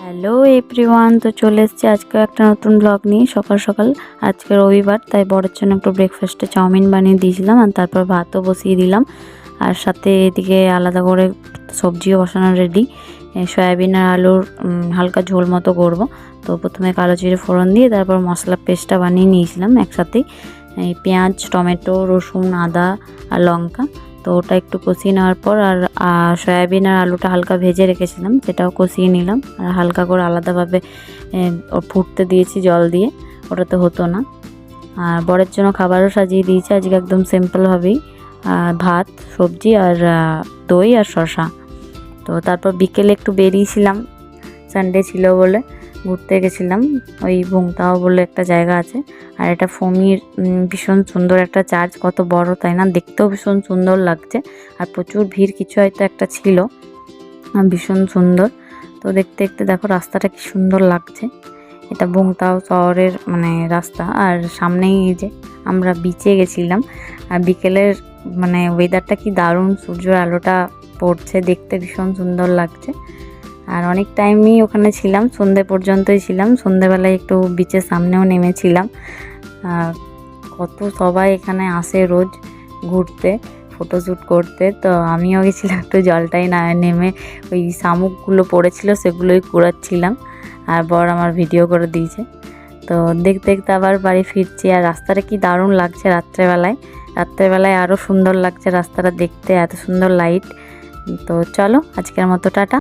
Hello everyone, তো চলে এসেছি আজকে একটা নতুন ব্লগ নিয়ে। সকাল সকাল আজকে রবিবার, তাই বড়ের জন্য একটু ব্রেকফাস্টে চাউমিন বানিয়ে দিয়েছিলাম, আর তারপর ভাতও বসিয়ে দিলাম। আর সাথে এদিকে আলাদা করে সবজিও বসানো রেডি। সয়াবিন আর আলুর হালকা ঝোল মতো করব। তো প্রথমে কালো জিরে ফোড়ন দিয়ে তারপর মশলা পেস্টটা বানিয়ে নিয়েছিলাম একসাথেই। এই পেঁয়াজ, টমেটো, রসুন, আদা আর লঙ্কা। তো ওটা একটু কষিয়ে নেওয়ার পর আর সয়াবিন আর আলুটা হালকা ভেজে রেখেছিলাম, সেটাও কষিয়ে নিলাম। আর হালকা করে আলাদাভাবে ফুটতে দিয়েছি জল দিয়ে, ওটা তো হতো না। আর বরের জন্য খাবারও সাজিয়ে দিয়েছি আজকে একদম সিম্পলভাবেই, ভাত, সবজি আর দই আর শসা। তো তারপর বিকেলে একটু বেরিয়েছিলাম, সানডে ছিল বলে ঘুরতে গেছিলাম। ওই ভুংতাও বলে একটা জায়গা আছে, আর এটা ফমির ভীষণ সুন্দর একটা চার্চ, কত বড় তাই না, দেখতেও ভীষণ সুন্দর লাগছে। আর প্রচুর ভিড় কিছু হয়তো একটা ছিল, ভীষণ সুন্দর। তো দেখতে দেখতে দেখো রাস্তাটা কি সুন্দর লাগছে। এটা ভুংতাও শহরের রাস্তা, আর সামনেই এই যে আমরা বিচে গেছিলাম। আর বিকেলের ওয়েদারটা কি দারুণ, সূর্যের আলোটা পড়ছে, দেখতে ভীষণ সুন্দর লাগছে। আর অনেক টাইমই ওখানে ছিলাম, সন্ধে পর্যন্তই ছিলাম। সন্ধেবেলায় একটু বিচের সামনেও নেমেছিলাম। কত সবাই এখানে আসে রোজ ঘুরতে, ফটোশ্যুট করতে। তো আমিও গেছিলাম একটু জলটাই না নেমে, ওই শামুকগুলো পড়েছিল সেগুলোই কুড়াচ্ছিলাম, আর বর আমার ভিডিও করে দিয়েছে। তো দেখতে দেখতে আবার বাড়ি ফিরছি। আর রাস্তাটা কি দারুণ লাগছে রাত্রেবেলায় আরও সুন্দর লাগছে রাস্তাটা দেখতে, এত সুন্দর লাইট। তো চলো আজকের মতো টাটা।